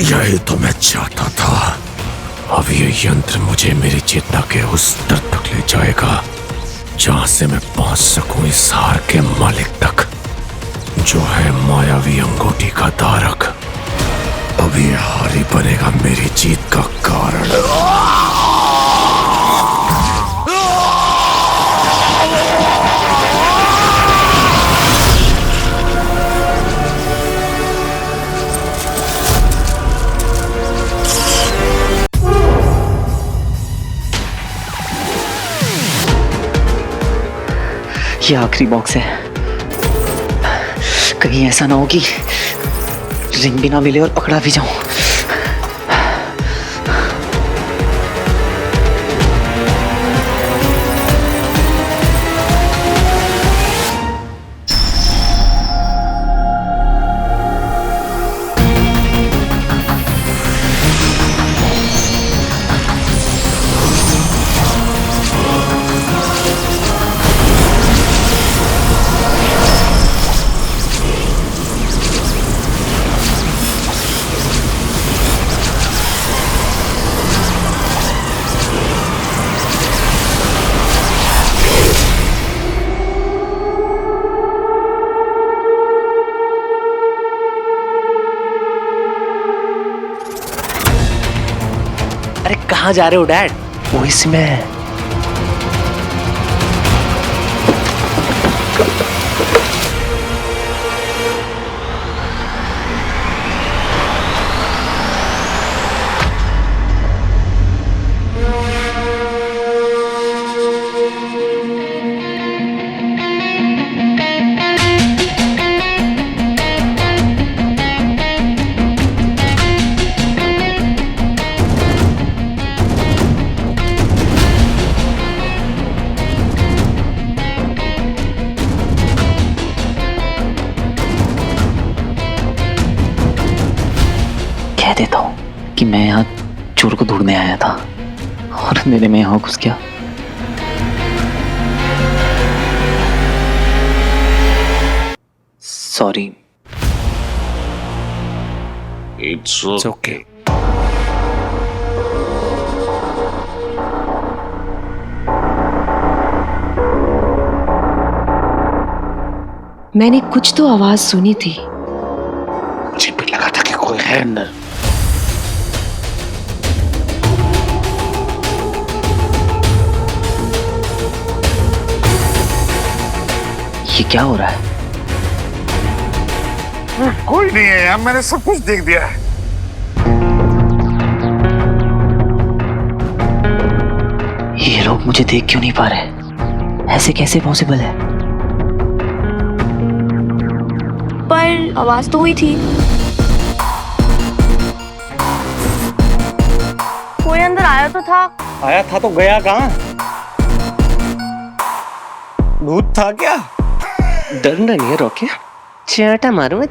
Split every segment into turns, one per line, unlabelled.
यही तो मैं चाहता था। अब ये यंत्र मुझे मेरी चेतना के उस स्तर तक ले जाएगा जहां से मैं पहुंच सकूं इस हार के मालिक तक, जो है मायावी अंगूठी का धारक। अब ये हार ही बनेगा मेरी जीत का कारण।
ये आखिरी बॉक्स है। कहीं ऐसा ना हो कि रिंग भी ना मिले और पकड़ा भी जाऊं। अरे कहाँ जा रहे हो डैड? वो इसमें कह देता हूँ कि मैं यहाँ चोर को ढूंढने आया था और मेरे में यहाँ घुस गया। सॉरी।
It's okay.
मैंने कुछ तो आवाज सुनी थी।
मुझे भी लगा था कि कोई है अंदर।
ये क्या हो रहा है?
कोई नहीं है यार, मैंने सब कुछ देख दिया है।
ये लोग मुझे देख क्यों नहीं पा रहे? ऐसे कैसे पॉसिबल है?
पर आवाज तो हुई थी। कोई अंदर आया तो था।
आया था तो गया कहाँ? भूत था क्या?
डरना नहीं है रॉकी, चाटा मारूंगा।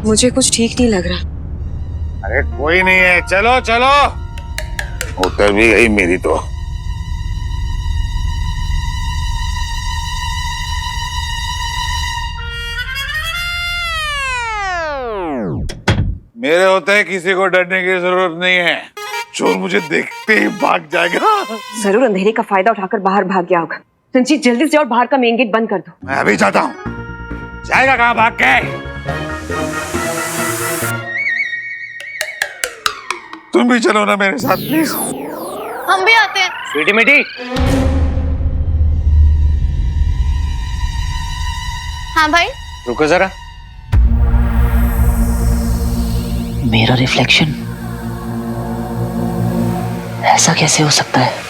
मुझे कुछ ठीक नहीं लग रहा।
अरे कोई नहीं है, चलो चलो। उतर भी गई मेरी तो। मेरे होते किसी को डरने की जरूरत नहीं है। चोर मुझे देखते ही भाग जाएगा।
जरूर अंधेरे का फायदा उठाकर बाहर भाग गया होगा। रंजीत जल्दी से और बाहर का मेन गेट बंद कर दो।
मैं अभी जाता हूँ। जाएगा कहाँ भाग के? तुम भी चलो ना मेरे साथ प्लीज।
हम भी आते हैं।
स्वीटी मिटी,
हाँ भाई।
रुको जरा।
मेरा रिफ्लेक्शन ऐसा कैसे हो सकता है?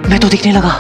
मैं तो दिखने लगा।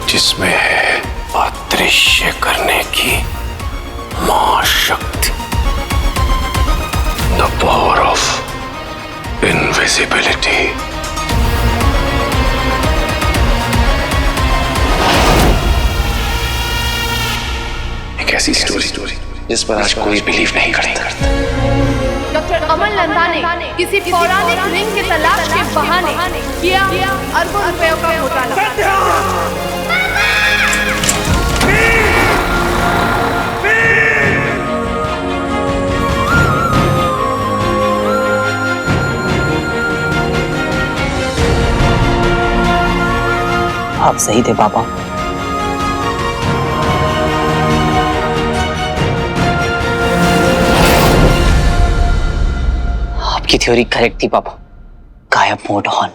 जिसमें है अदृश्य करने की महाशक्ति, द पावर ऑफ इनविजिबिलिटी। एक ऐसी स्टोरी जिस पर आज कोई बिलीव नहीं करता।
डॉक्टर अमन नंदा ने किसी पौराणिक रिंग की तलाश के बहाने किया अरबों रुपयों का घोटाला।
आप सही थे पापा। आपकी थ्योरी करेक्ट थी पापा। गायब मोड ऑन।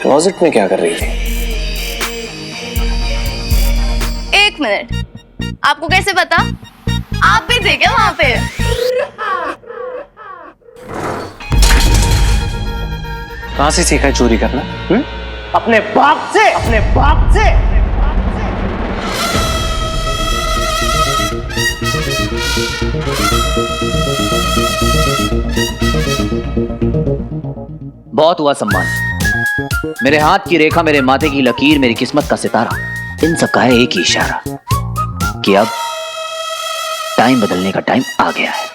क्लोजेट में क्या कर रही थी?
एक मिनट, आपको कैसे पता? आप भी थे क्या वहां पे?
कहां से सीखा है चोरी करना?
अपने बाप से, अपने बाप से।
बहुत हुआ सम्मान। मेरे हाथ की रेखा, मेरे माथे की लकीर, मेरी किस्मत का सितारा, इन सब का है एक ही इशारा कि अब टाइम बदलने का टाइम आ गया है।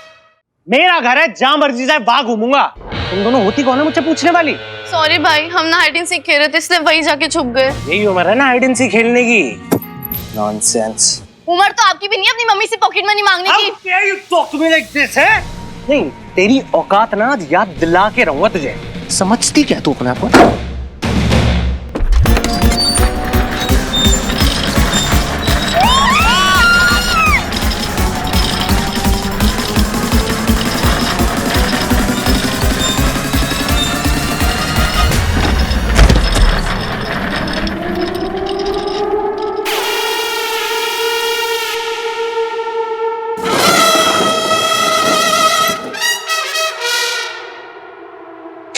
मेरा घर है, जहां मर्जी जाए वहां घूमूंगा। तुम दोनों होती कौन है मुझसे पूछने वाली?
सॉरी भाई, हम ना हाइड एंड सीक खेल रहे थे इसलिए वही जाके छुप गए।
यही उम्र है ना हाइड एंड सीक खेलने की। नॉनसेंस।
उम्र तो आपकी भी नहीं है अपनी मम्मी से पॉकेट मनी मांगने की।
How dare you talk to me like this, है? नहीं, तेरी औकात ना याद दिला के रहूंगा तुझे।
समझती क्या तू अपने आप को?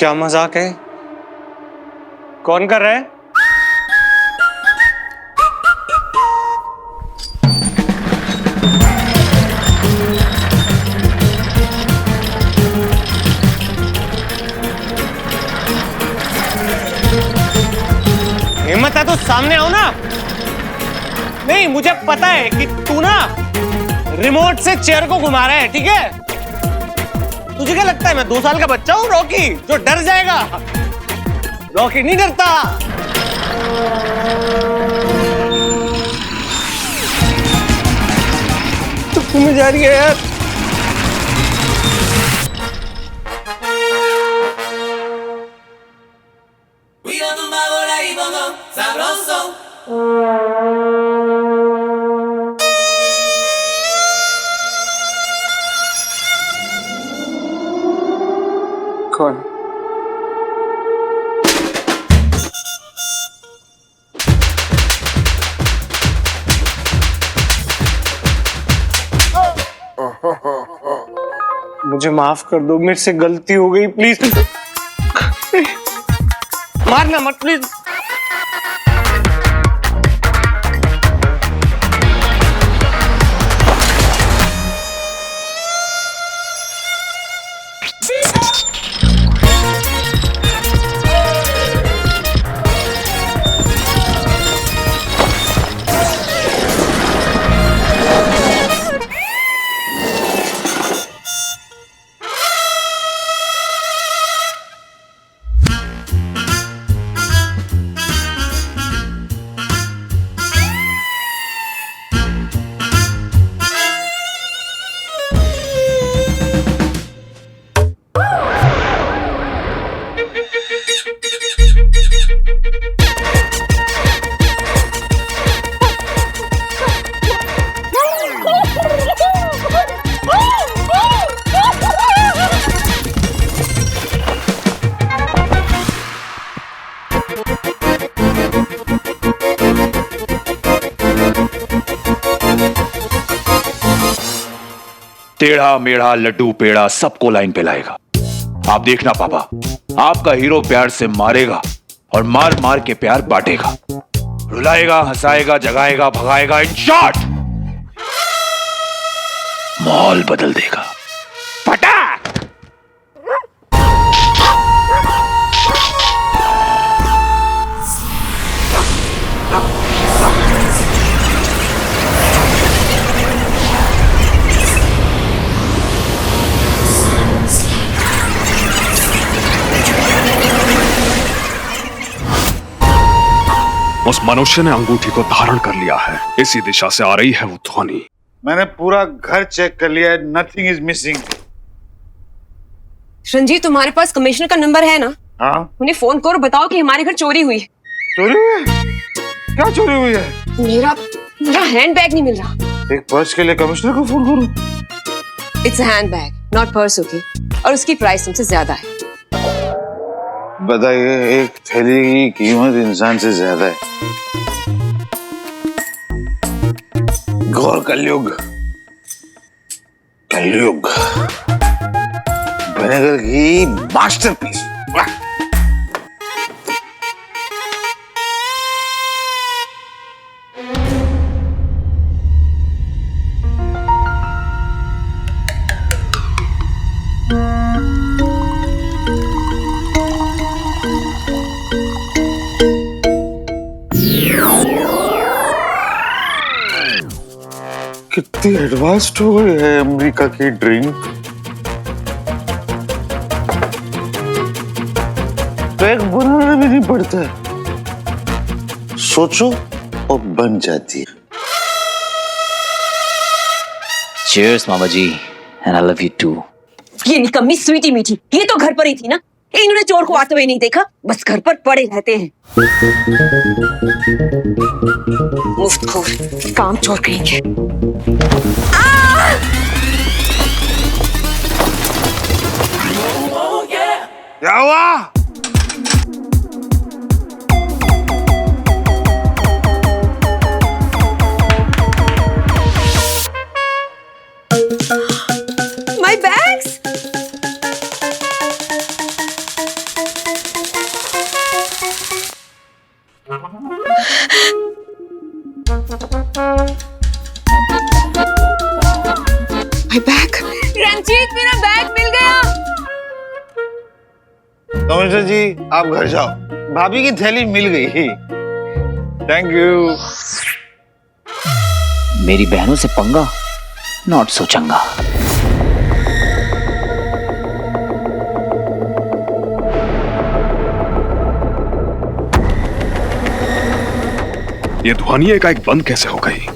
क्या मजाक है? कौन कर रहा है? हिम्मत है तो सामने आओ ना। नहीं, मुझे पता है कि तू ना रिमोट से चेयर को घुमा रहा है, ठीक है? तुझे क्या लगता है मैं 2 साल का बच्चा हूँ रॉकी जो डर जाएगा? रॉकी नहीं डरता। तो तुम्हें जा रही है यार। कौन? मुझे माफ कर दो, मेरे से गलती हो गई, प्लीज। मारना मत प्लीज।
टेढ़ा मेढ़ा लड्डू पेड़ा सबको लाइन पे लाएगा। आप देखना पापा, आपका हीरो प्यार से मारेगा और मार मार के प्यार बांटेगा, रुलाएगा, हंसाएगा, जगाएगा, भगाएगा, इन शॉर्ट माहौल बदल देगा। पटाक!
उस मनुष्य ने अंगूठी को धारण कर लिया है। इसी दिशा से आ रही है वो ध्वनि।
मैंने पूरा घर चेक कर लिया है, नथिंग इज मिसिंग।
रंजीत, तुम्हारे पास कमिश्नर का नंबर है ना?
हाँ,
उन्हें फोन करो, बताओ कि हमारे घर चोरी हुई है।
चोरी हुई है? क्या चोरी हुई है?
मेरा हैंडबैग नहीं मिल रहा।
एक पर्स के लिए कमिश्नर को फोन करूं?
It's a handbag, not purse, okay? और उसकी प्राइस तुमसे ज्यादा है।
बताइए, एक थैली की कीमत इंसान से ज्यादा है। घोर कलयुग, कलयुग। विनेगर की मास्टरपीस। कितनी एडवांस्ड हो गई है अमेरिका की ड्रिंक। पैक बनाना भी नहीं पड़ता है, सोचो और बन जाती है।
Cheers, mama ji, and I love you too.
ये निकम्मी स्वीटी मीठी, ये तो घर पर ही थी ना? इन्होंने चोर को आते हुए नहीं देखा, बस घर पर पड़े रहते हैं। मुफ्तखोर, काम चोर करेंगे।
क्या हुआ?
My bags?
कमिश्नर जी आप घर जाओ, भाभी की थैली मिल गई। Thank you.
मेरी बहनों से पंगा नॉट सो चंगा।
ये ध्वनि एकाएक बंद कैसे हो गई?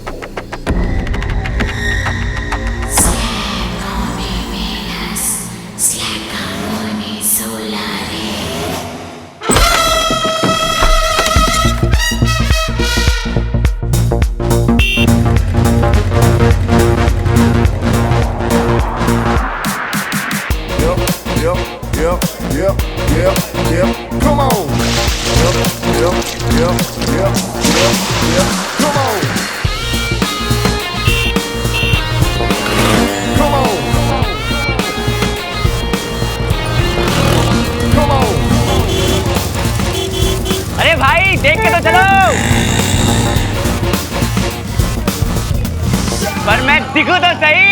Come on. Come on. Come on. Come on.
अरे भाई देख के तो चलो, पर मैं दिखूं तो सही।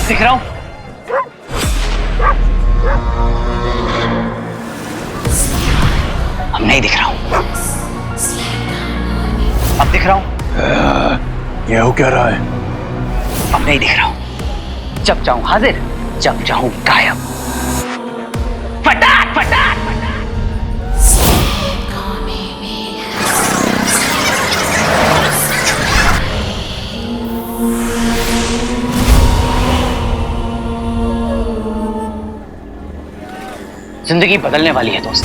दिख रहा हूं? अब नहीं दिख रहा हूं। अब दिख रहा हूं?
ये हो क्या रहा है?
अब नहीं दिख रहा हूं। जब चाहूं हाजिर, जब चाहूं गायब। फटाक फटाक। जिंदगी बदलने वाली है दोस्त,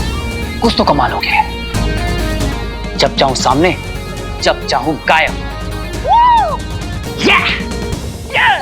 कुछ तो कमाल हो गया है। जब चाहूं सामने, जब चाहूं गायब। Yeah! Yeah!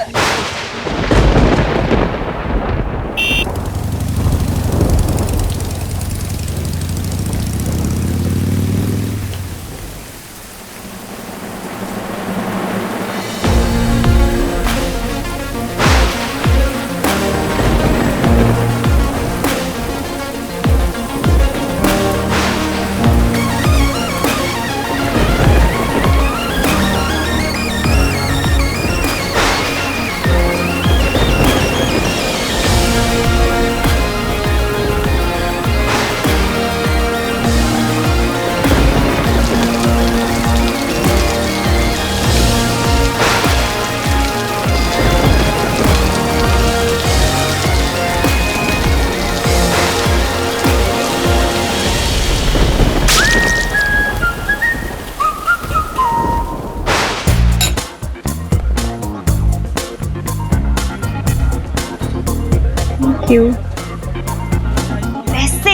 वैसे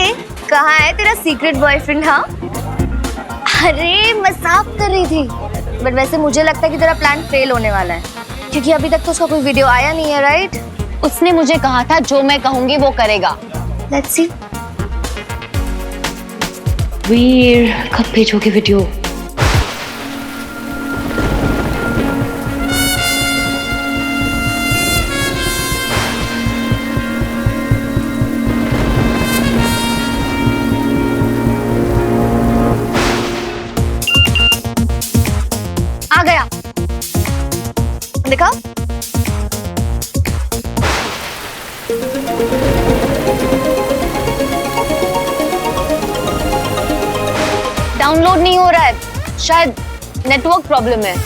कहाँ है तेरा सीक्रेट बॉयफ्रेंड? हाँ, अरे मजाक कर रही थी, बट वैसे मुझे लगता है कि तेरा प्लान फेल होने वाला है, क्योंकि अभी तक तो उसका कोई वीडियो आया नहीं है, राइट?
उसने मुझे कहा था जो मैं कहूंगी वो करेगा।
Let's see.
वीर कब भेजोगे वीडियो?
आ गया, देखा?
डाउनलोड नहीं हो रहा है, शायद नेटवर्क प्रॉब्लम है।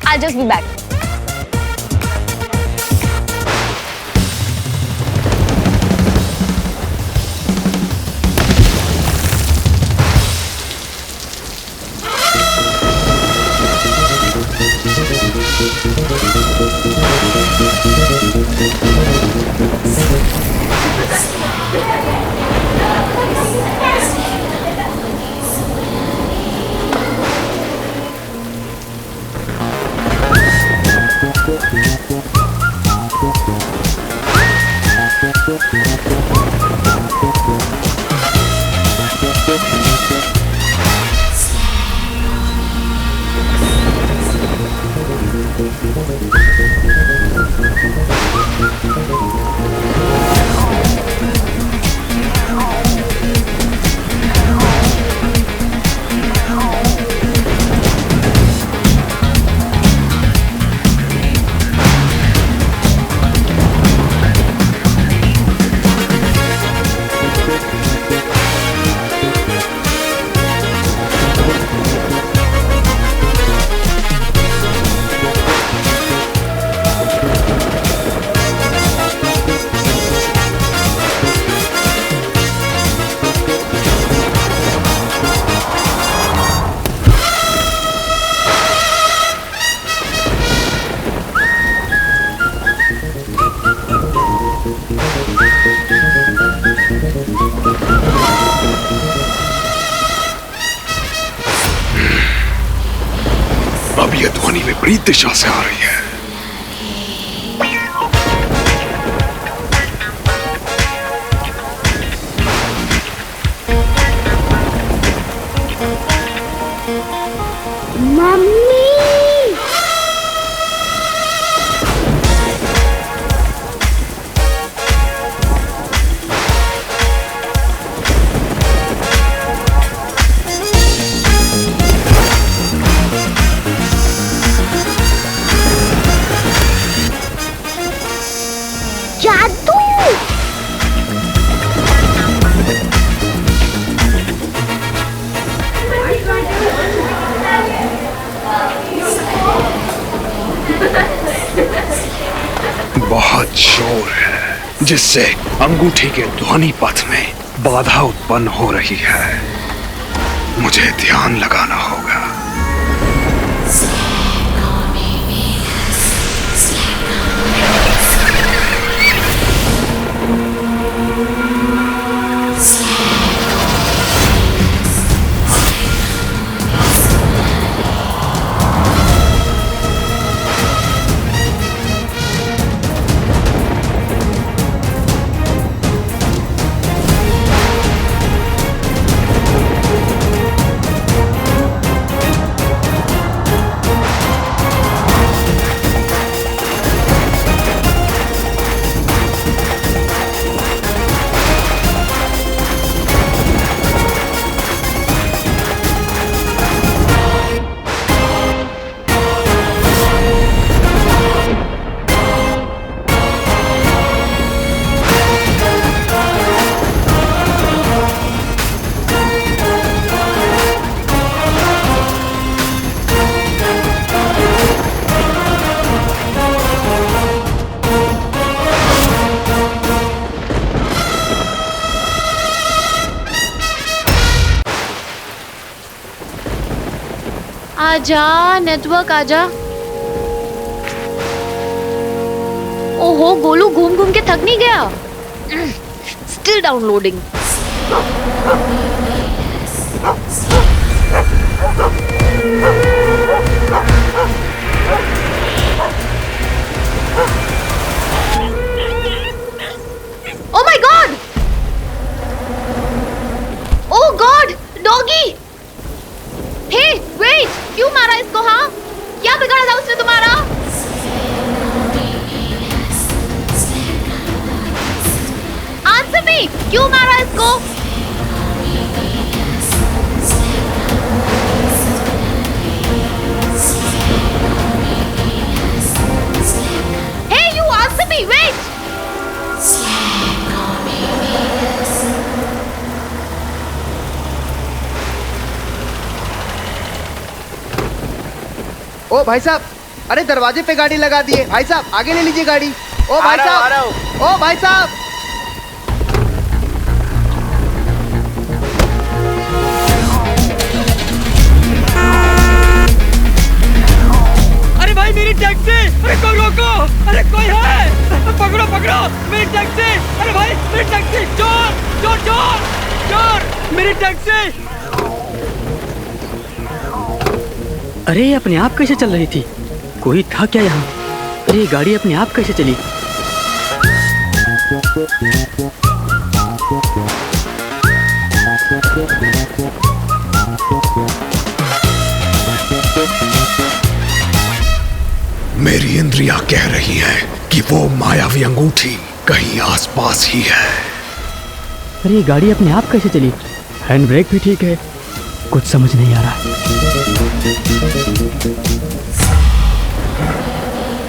I'll just be back.
विपरीत दिशा से आ रही है। बहुत शोर है जिससे अंगूठी के ध्वनि पथ में बाधा उत्पन्न हो रही है। मुझे ध्यान लगाना होगा।
आजा नेटवर्क आजा। ओहो गोलू घूम घूम के थक नहीं गया? Still downloading. Oh my god! Oh god! Doggy! Hey wait! क्यों मारा इसको? हाँ, क्या बिगाड़ा था उसने तुम्हारा? Answer me! क्यों मारा इसको? Hey, you answer me! Wait!
ओ भाई साहब, अरे दरवाजे पे गाड़ी लगा दिए। भाई साहब आगे ले लीजिए गाड़ी। ओ भाई साहब, ओ भाई साहब।
अरे भाई मेरी टैक्सी! अरे कोई रोको! अरे कोई है? पकड़ो पकड़ो मेरी टैक्सी! अरे भाई मेरी टैक्सी! चोर चोर चोर चोर! मेरी टैक्सी!
अरे ये अपने आप कैसे चल रही थी? कोई था क्या यहाँ? अरे ये गाड़ी अपने आप कैसे चली?
मेरी इंद्रियां कह रही हैं कि वो मायावी अंगूठी कहीं आसपास ही है।
अरे ये गाड़ी अपने आप कैसे चली? हैंड ब्रेक भी ठीक है, कुछ समझ नहीं आ रहा।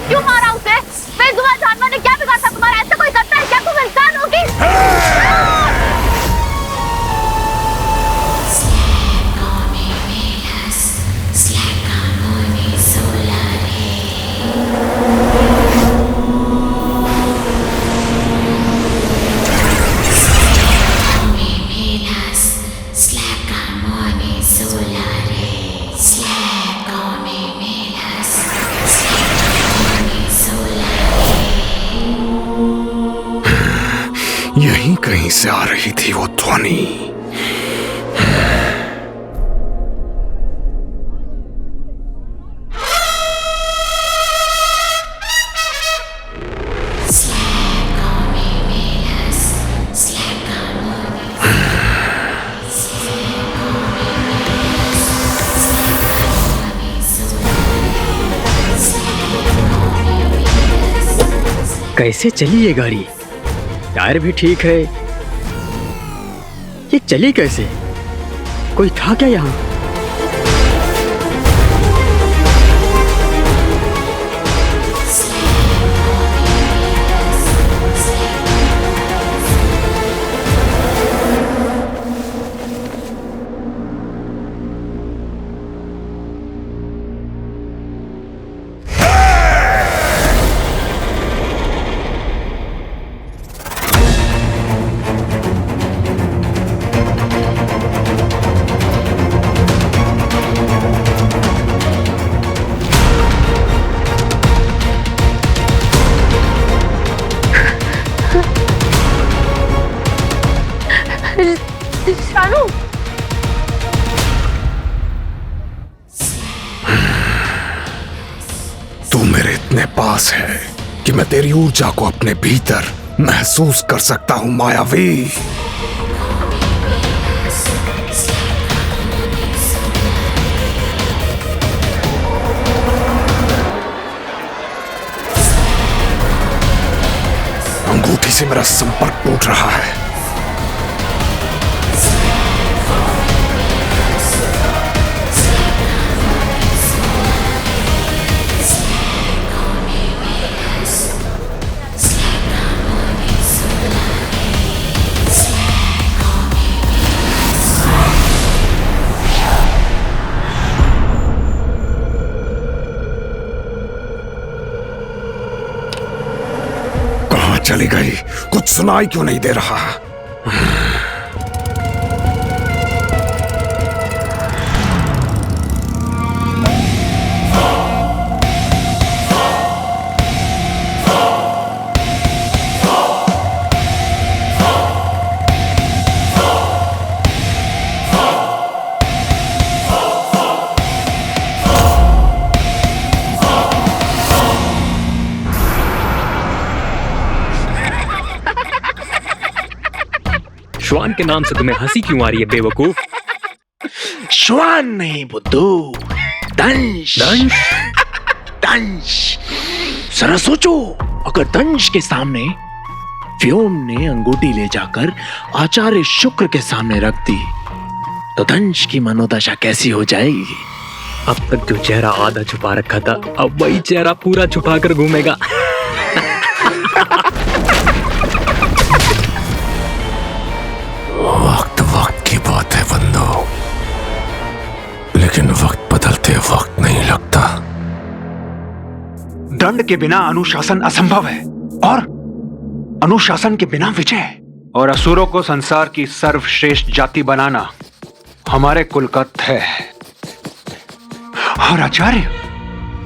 क्यों मारा उसे? बेजुबान जानवर ने क्या बिगाड़ा तुम्हारा? ऐसा कोई करता है क्या? तुम इंसान होगी?
यहीं कहीं से आ रही थी वो ध्वनि।
कैसे चली ये गाड़ी? टायर भी ठीक है, ये चली कैसे? कोई था क्या यहाँ?
शानू,
तू मेरे इतने पास है कि मैं तेरी ऊर्जा को अपने भीतर महसूस कर सकता हूं मायावी। अंगूठी से मेरा संपर्क टूट रहा है। चली गई, कुछ सुनाई क्यों नहीं दे रहा?
श्वान के नाम से तुम्हें हंसी क्यों आ रही है बेवकूफ?
श्वान नहीं बुद्धू, दंश।
दंश?
दंश। जरा सोचो, अगर दंश के सामने व्योम ने अंगूठी ले जाकर आचार्य शुक्र के सामने रख दी तो दंश की मनोदशा कैसी हो जाएगी?
अब तक जो चेहरा आधा छुपा रखा था, अब वही चेहरा पूरा छुपा कर घूमेगा।
वक्त वक्त की बात है बंदो, लेकिन वक्त बदलते वक्त नहीं लगता।
दंड के बिना अनुशासन असंभव है और अनुशासन के बिना विजय। और असुरों को संसार की सर्वश्रेष्ठ जाति बनाना हमारे कुल का ध्येय है। और आचार्य,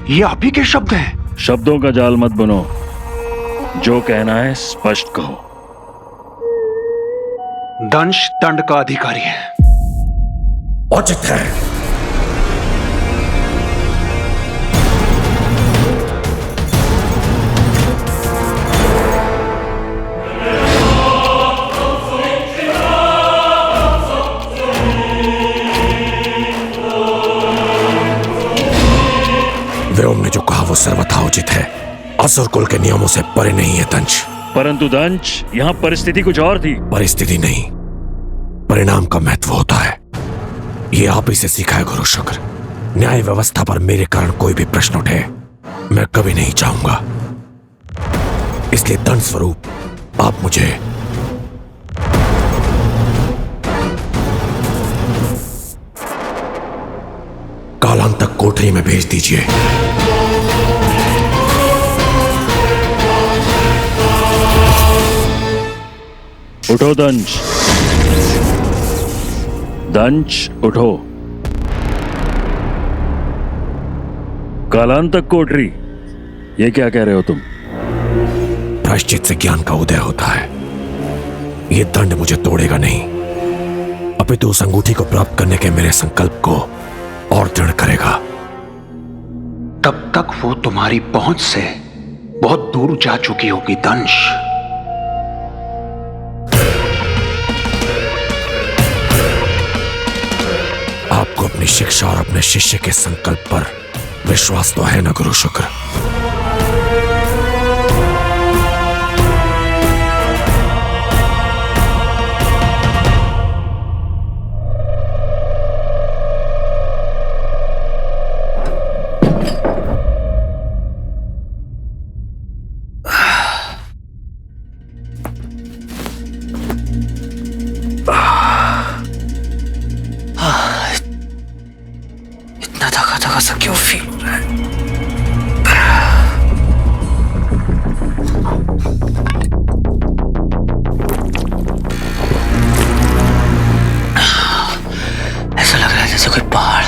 ये आप ही के शब्द हैं।
शब्दों का जाल मत बनो, जो कहना है स्पष्ट कहो।
दंश दंड का अधिकारी है।
उचित है। व्योम ने जो कहा वो सर्वथा उचित है। असुर कुल के नियमों से परे नहीं है दंश।
परंतु दंश, यहाँ परिस्थिति कुछ और थी।
परिस्थिति नहीं, परिणाम का महत्व होता है। ये आप ही से सीखा है गुरु शुक्र। न्याय व्यवस्था पर मेरे कारण कोई भी प्रश्न उठे, मैं कभी नहीं चाहूंगा। इसलिए दंड स्वरूप आप मुझे कालांतक कोठरी में भेज दीजिए।
उठो दंश, दंश उठो। कालांतक कोठरी, ये क्या कह रहे हो तुम?
प्रायश्चित से ज्ञान का उदय होता है। ये दंड मुझे तोड़ेगा नहीं, अपितु उस अंगूठी को प्राप्त करने के मेरे संकल्प को और दृढ़ करेगा।
तब तक वो तुम्हारी पहुंच से बहुत दूर जा चुकी होगी दंश।
आपको अपनी शिक्षा और अपने शिष्य के संकल्प पर विश्वास तो है ना गुरु शुक्र?
इतना थका थका सा क्यों फील हो रहा है? ऐसा लग रहा है जैसे कोई पहाड़।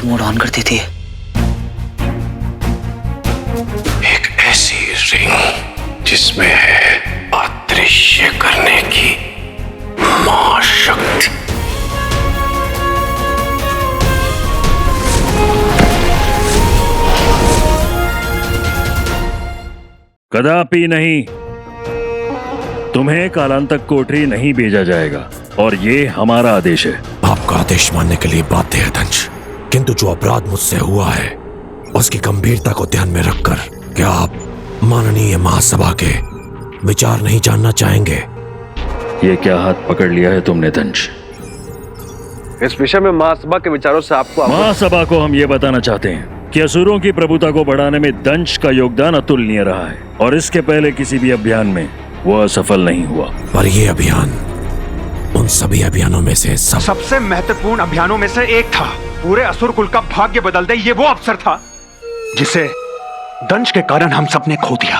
मोड ऑन कर देती है।
एक ऐसी रिंग जिसमें है अदृश्य करने की महाशक्ति।
कदापि नहीं, तुम्हें कालांतक कोठरी नहीं भेजा जाएगा और ये हमारा आदेश है।
आपका आदेश मानने के लिए बाध्य है दंश, किंतु जो अपराध मुझसे हुआ है उसकी गंभीरता को ध्यान में रखकर क्या आप माननीय महासभा के विचार नहीं जानना चाहेंगे?
ये क्या हाथ पकड़ लिया है तुमने दंश?
इस विषय में महासभा के विचारों से आपको
महासभा को हम ये बताना चाहते हैं कि असुरों की प्रभुता को बढ़ाने में दंश का योगदान अतुलनीय रहा है और इसके पहले किसी भी अभियान में वो असफल नहीं हुआ। पर ये अभियान उन सभी अभियानों में से
सबसे महत्वपूर्ण अभियानों में से एक था। पूरे असुर कुल का भाग्य बदल दे, ये वो अवसर था जिसे दंश के कारण हम सबने खो दिया,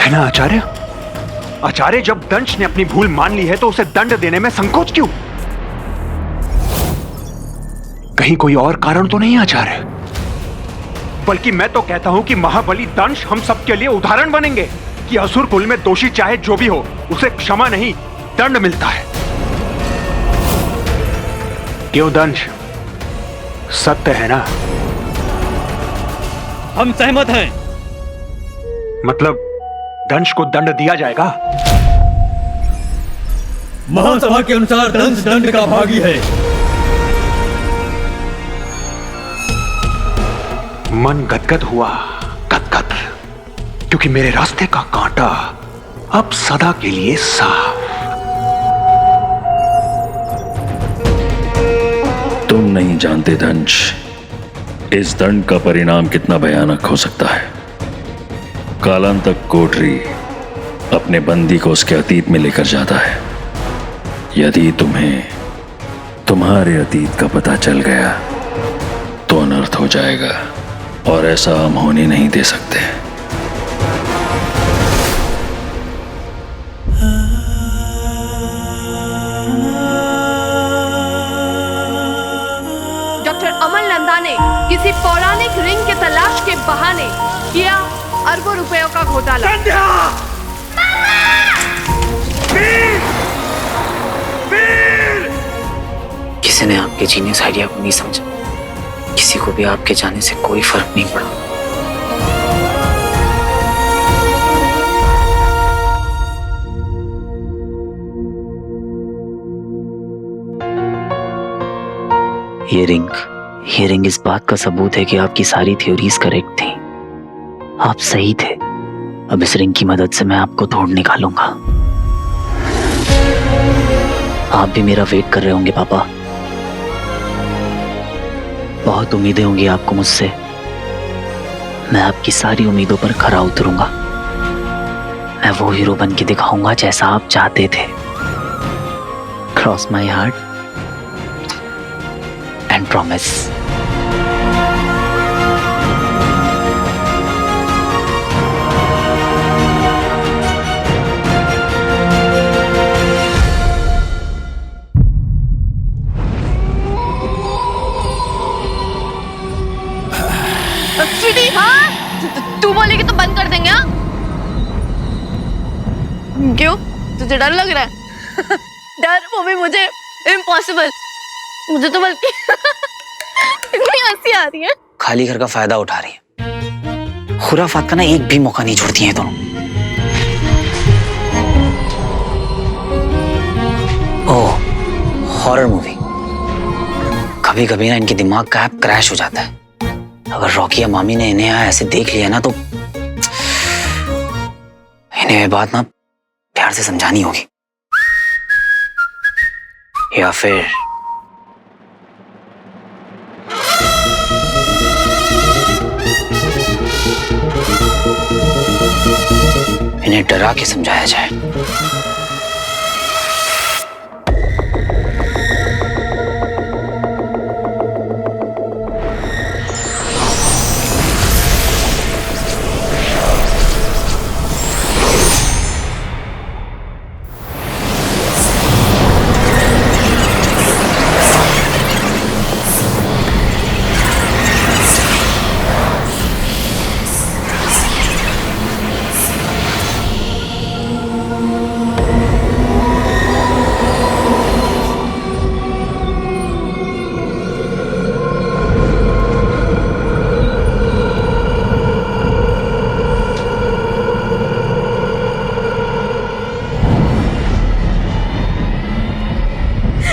है ना आचार्य? आचार्य, जब दंश ने अपनी भूल मान ली है तो उसे दंड देने में संकोच क्यों? कहीं कोई और कारण तो नहीं आचार्य? बल्कि मैं तो कहता हूं कि महाबली दंश हम सबके लिए उदाहरण बनेंगे कि असुर कुल में दोषी चाहे जो भी हो उसे क्षमा नहीं दंड मिलता है। क्यों दंश, सत्य है ना?
हम सहमत हैं।
मतलब दंश को दंड दिया जाएगा?
महासभा के अनुसार दंश दंड का भागी है।
मन गदगद हुआ, गदगद, क्योंकि मेरे रास्ते का कांटा अब सदा के लिए साफ।
तुम नहीं जानते दंश, इस दंड का परिणाम कितना भयानक हो सकता है। कालांतक कोठरी अपने बंदी को उसके अतीत में लेकर जाता है। यदि तुम्हें तुम्हारे अतीत का पता चल गया तो अनर्थ हो जाएगा और ऐसा हम होने नहीं दे सकते।
डॉक्टर अमल नंदा ने किसी पौराणिक रिंग के तलाश के बहाने किया अरबों रुपयों का घोटाला।
किसी ने आपके जीनियस आइडिया को नहीं समझा, किसी को भी आपके जाने से कोई फर्क नहीं पड़ा। ये रिंग इस बात का सबूत है कि आपकी सारी थ्योरीज करेक्ट थी। आप सही थे। अब इस रिंग की मदद से मैं आपको तोड़ निकालूंगा। आप भी मेरा वेट कर रहे होंगे पापा। बहुत उम्मीदें होंगी आपको मुझसे। मैं आपकी सारी उम्मीदों पर खरा उतरूंगा। मैं वो हीरो बन के दिखाऊंगा जैसा आप चाहते थे। Cross my heart and promise.
Sweety, हाँ तू बोलेगी तो बंद कर देंगे। हाँ क्यों, तुझे डर लग रहा है? डर, वो भी मुझे? इम्पॉसिबल। मुझे तो बल्कि इतनी हंसी आ रही है।
खाली घर का फायदा उठा रही है। खुराफात का ना एक भी मौका नहीं छोड़ती हैं दोनों। ओह, हॉरर मूवी। कभी कभी ना इनके दिमाग का ऐप क्रैश हो जाता है। अगर रॉकी या मामी ने इन्हें ऐसे देख लिया ना तो इन्हें ये बात ना प्यार से समझानी होगी, या फिर इन्हें डरा के समझाया जाए।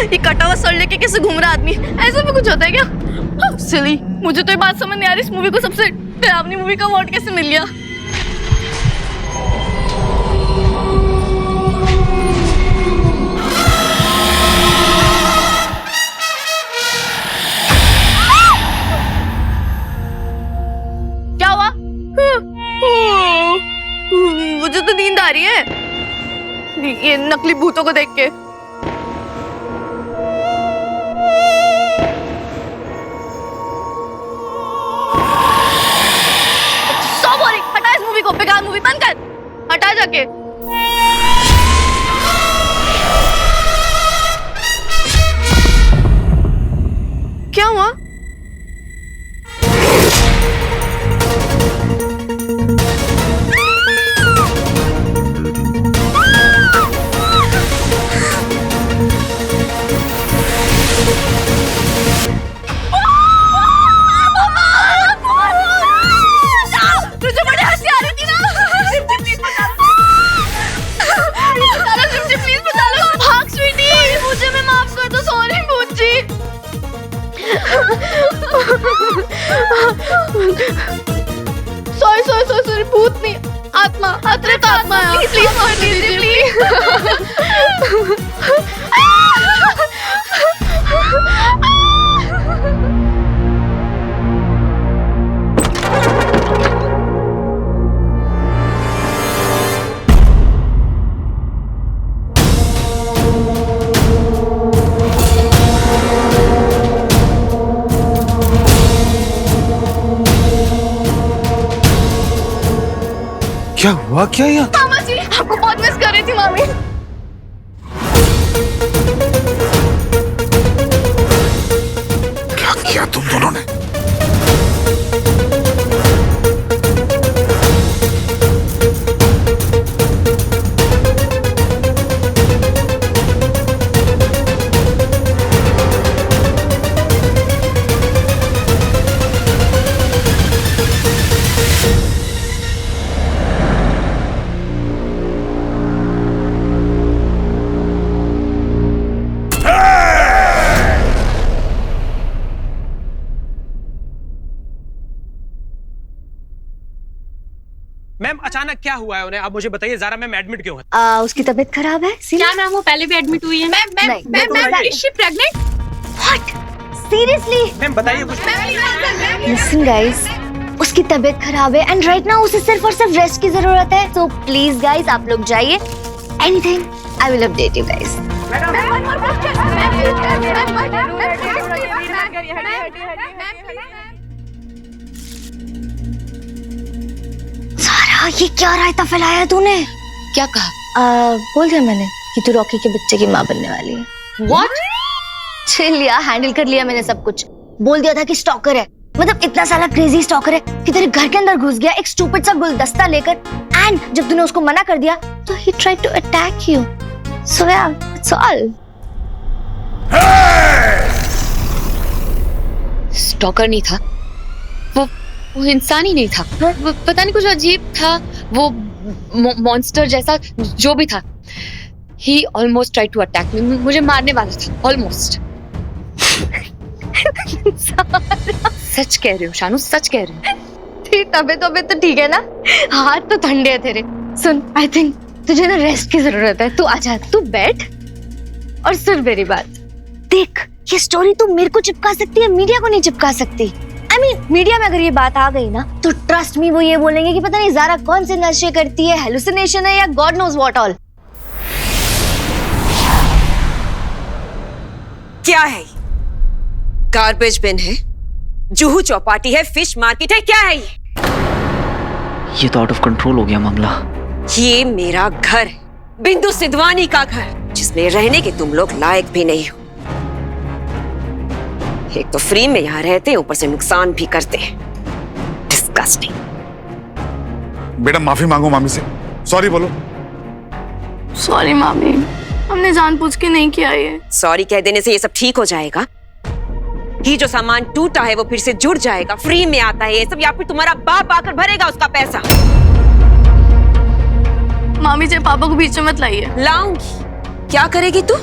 ये कटा हुआ सर लेके कैसे घूम रहा आदमी? ऐसा भी कुछ होता है क्या? सिली, मुझे तो ये बात समझ नहीं आ रही, इस मूवी को सबसे डरावनी मूवी का अवार्ड कैसे मिल गया? क्या हुआ? मुझे तो नींद आ रही है ये नकली भूतों को देख के। हटा इस मूवी को, बेकार मूवी, बंद कर, हटा जाके। क्या हुआ? सॉरी, भूत नहीं, आत्मा, अतिरिक्त आत्मा है। प्लीज मार दीजिए, प्लीज।
क्या हुआ क्या यहाँ?
मामा जी, आपको बहुत मिस कर रही थी मामी।
क्या किया तुम दोनों ने?
मैम, अचानक क्या हुआ है उन्हें? आप मुझे बताइए जरा। मैम एडमिट क्यों है?
उसकी तबीयत खराब है।
क्या मैम, वो पहले भी एडमिट हुई है। Ma'am, is she pregnant?
What? Seriously?
Ma'am बताइए कुछ।
लिसन गाइस, उसकी तबीयत खराब है एंड राइट नाउ उसे सिर्फ और सिर्फ रेस्ट की जरूरत है। सो प्लीज गाइस, आप लोग जाइए। Anything I will update you guys. सारा ये क्या रायता फैलाया है तूने?
क्या कहा?
बोल दिया मैंने कि तू रॉकी के बच्चे की माँ बनने वाली है।
What?
चिल यार, हैंडल कर लिया मैंने सब कुछ। बोल दिया था कि स्टॉकर है, मतलब इतना साला क्रेजी स्टॉकर है कि तेरे घर के अंदर घुस गया एक स्टूपिड सा गुलदस्ता लेकर, एंड जब तूने उसको मना कर दिया तो he tried to attack you. So yeah, that's all.
Stalker नहीं था वो इंसान ही नहीं था। वो पता नहीं कुछ अजीब था, वो मॉन्स्टर जैसा जो भी था। He almost tried to attack me. मुझे मारने वाला था ऑलमोस्ट। सच कह रही हूँ शानू, सच कह रही हूँ।
तेरी तबीयत तो ठीक है ना? हाथ तो ठंडे है तेरे। सुन, आई थिंक तुझे ना रेस्ट की जरूरत है। तू आजा, तू बैठ और सुन मेरी बात। देख, ये स्टोरी तू मेरे को चिपका सकती है, मीडिया को नहीं चिपका सकती। I mean, मीडिया में अगर ये बात आ गई ना तो ट्रस्ट मी, वो ये बोलेंगे कि पता नहीं ज़ारा कौन से नशे करती है, हेलुसिनेशन है या गॉड नोज व्हाट ऑल।
क्या है? गार्बेज बिन है, जूहू चौपाटी है, फिश मार्केट है, क्या है ये?
ये तो आउट ऑफ कंट्रोल हो गया मामला।
ये मेरा घर है, बिंदु सिद्धवानी का घर, जिसमें रहने के तुम लोग लायक भी नहीं हो। एक तो फ्री में यहाँ रहते हैं, ऊपर से नुकसान भी करते हैं। डिस्गस्टिंग।
बेटा माफी मांगो मामी से, सॉरी बोलो।
सॉरी मामी, हमने जानबूझ के नहीं किया ये।
सॉरी कह देने से ये सब ठीक हो जाएगा? ये जो सामान टूटा है वो फिर से जुड़ जाएगा, फ्री में आता है ये सब, या फिर तुम्हारा बाप आकर भरेगा उसका पैसा?
मामी जी पापा को बीच में मत लाइए।
लाऊंगी। क्या करेगी तू?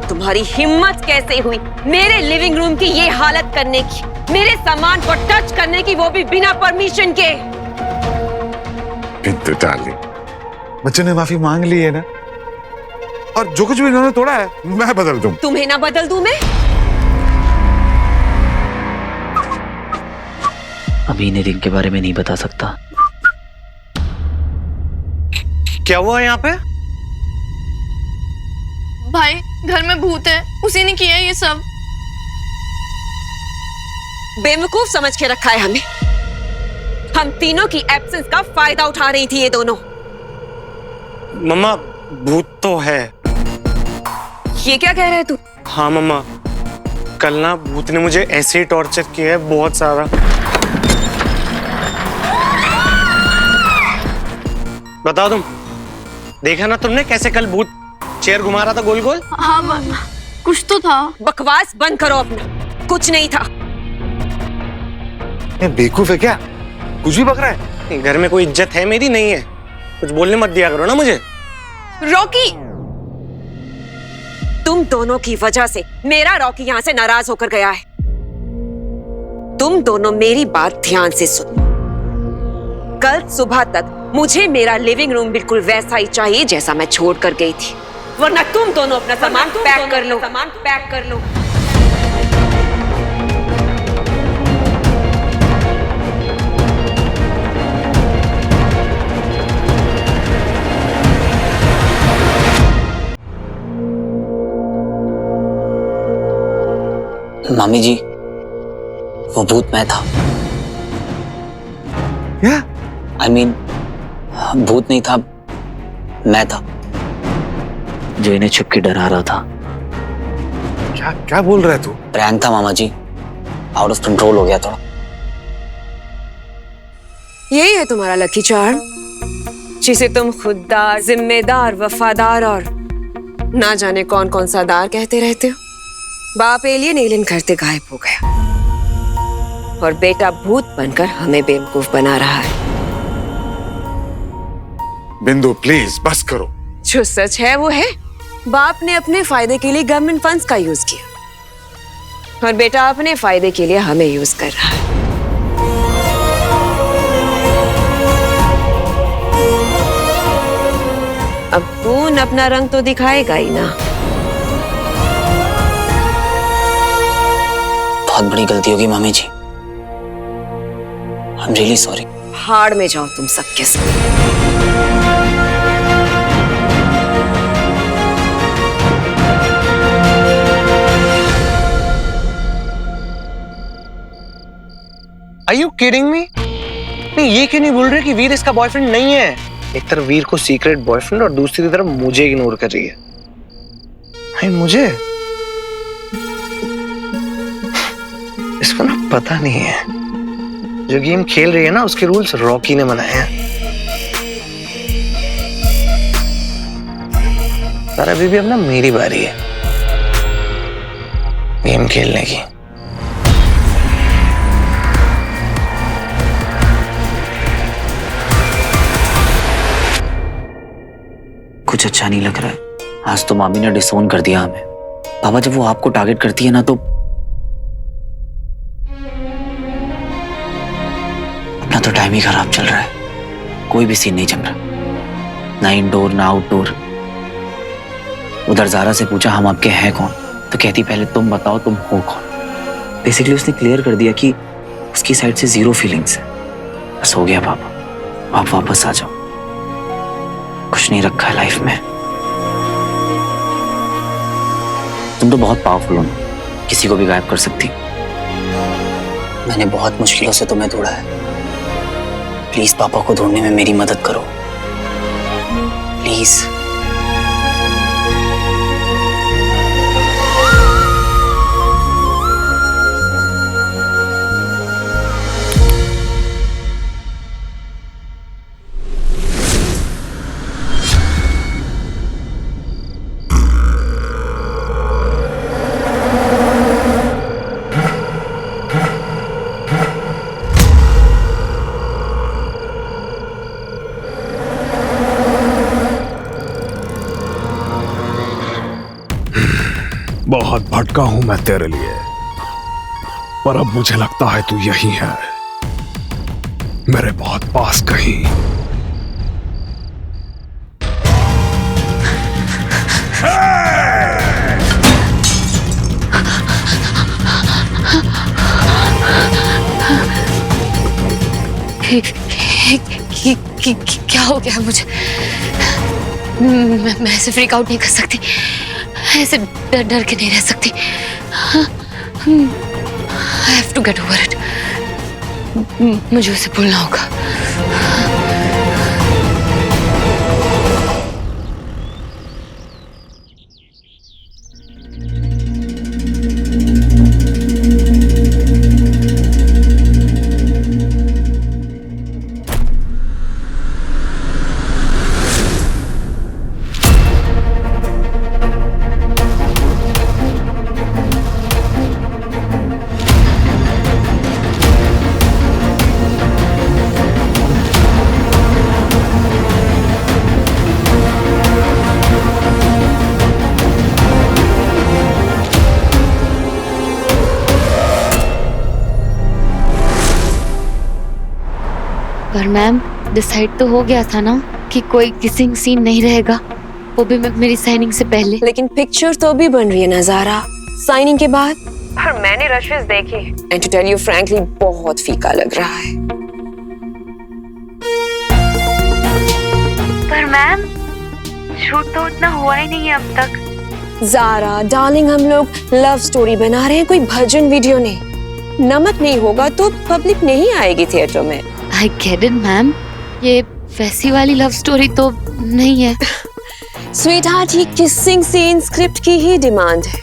तुम्हारी हिम्मत कैसे हुई मेरे लिविंग रूम की ये हालत करने की, मेरे सामान को टच करने की, वो भी बिना परमिशन के?
बिंदु डार्लिंग, बच्चों ने माफी मांग ली है ना, और जो कुछ भी इन्होंने तोड़ा है मैं बदल दूं।
तुम्हें ना बदल दूं मैं?
अभी इन्हें रिंग के बारे में नहीं बता सकता।
क्या हुआ यहाँ पे?
भाई घर में भूत है, उसी ने किया ये सब।
बेवकूफ समझ के रखा है हमें। हम तीनों की एब्सेंस का फायदा उठा रही थी ये दोनों।
मम्मा भूत तो है।
ये क्या कह रहे तू?
हाँ मम्मा, कल ना भूत ने मुझे ऐसे ही टॉर्चर किया है बहुत सारा। बताओ तुम, देखा ना तुमने कैसे कल भूत चेयर घुमा रहा था गोल गोल?
हाँ कुछ तो था।
बकवास बंद करो अपना, कुछ नहीं था।
ये बेवकूफ है क्या? कुछ भी बक रहा है।
घर में कोई इज्जत है मेरी? नहीं है। कुछ बोलने मत दिया करो ना मुझे।
रॉकी, तुम दोनों की वजह से मेरा रॉकी यहाँ से नाराज होकर गया है। तुम दोनों मेरी बात ध्यान से सुनो। कल सुबह तक मुझे मेरा लिविंग रूम बिल्कुल वैसा ही चाहिए जैसा मैं छोड़ कर गई थी, वरना तुम दोनों अपना सामान पैक कर लो। सामान पैक कर लो।
मामी जी, वो भूत मैं था।
क्या?
I mean, भूत नहीं था, मैं था जो इन्हें छुप के डरा रहा था।
क्या क्या बोल रहा है तू?
प्रैंक था मामा जी, आउट ऑफ कंट्रोल हो गया थोड़ा।
यही है तुम्हारा लकी चार्म, जिसे तुम खुददार, जिम्मेदार, वफादार और ना जाने कौन कौन सा दार कहते रहते हो। बाप एलियन करते गायब हो गया और बेटा भूत बनकर हमें बेवकूफ बना रहा है।
बिंदु प्लीज बस करो।
जो सच है वो है, बाप ने अपने फायदे के लिए गवर्नमेंट फंड्स का यूज किया और बेटा अपने फायदे के लिए हमें यूज कर रहा है। अब खून अपना रंग तो दिखाएगा ही ना।
बहुत बड़ी गलती होगी मामी जी, आई एम रियली सॉरी।
हाड़ में जाओ तुम सबके सब।
Are you kidding me? नहीं, ये क्यों नहीं बोल रहे कि वीर इसका बॉयफ्रेंड नहीं है? एक तरफ वीर को सीक्रेट बॉयफ्रेंड और दूसरी तरफ मुझे इग्नोर कर रही है। भाई मुझे इसको ना पता नहीं है, जो गेम खेल रही है ना उसके रूल्स रॉकी ने बनाए हैं। पर अभी भी अब ना मेरी बारी है गेम खेलने की।
कुछ अच्छा नहीं लग रहा है। आज तो मामी ने डिसोन कर दिया हमें। पापा जब वो आपको टारगेट करती है ना तो अपना तो टाइम ही खराब चल रहा है। कोई भी सीन नहीं जम रहा, ना इंडोर ना आउटडोर। उधर जारा से पूछा हम आपके हैं कौन, तो कहती पहले तुम बताओ तुम हो कौन। बेसिकली उसने क्लियर कर दिया कि उसकी साइड से 0 फीलिंग्स है। बस हो गया पापा, आप वापस आ जाओ। कुछ नहीं रखा है लाइफ में। तुम तो बहुत पावरफुल हो, किसी को भी गायब कर सकती। मैंने बहुत मुश्किलों से तुम्हें ढूंढा है। प्लीज पापा को ढूंढने में मेरी मदद करो, प्लीज।
बहुत भटका हूं मैं तेरे लिए, पर अब मुझे लगता है तू यही है, मेरे बहुत पास कहीं।
क्या हो गया मुझे? मैं ऐसे फ्रीक आउट नहीं कर सकती, ऐसे डर के नहीं रह सकती। I have to get over it। मुझे उसे भूलना होगा। पर मैम डिसाइड तो हो गया था ना कि कोई किसिंग सीन नहीं रहेगा, वो भी मेरी साइनिंग से पहले।
लेकिन पिक्चर तो भी बन रही है नजारा साइनिंग के बाद। और मैंने रशेस देखे, and to tell you frankly बहुत फीका लग रहा है।
पर मैम शूट तो उतना हुआ ही नहीं है अब तक।
जारा डार्लिंग, हम लोग लव स्टोरी बना रहे हैं, कोई भजन वीडियो नहीं। नमक नहीं होगा तो पब्लिक नहीं आएगी थिएटर में।
I get it, ma'am. ये वैसी वाली लव स्टोरी तो नहीं है।
स्वीटहार्ट, ये किसिंग सीन स्क्रिप्ट की ही डिमांड है।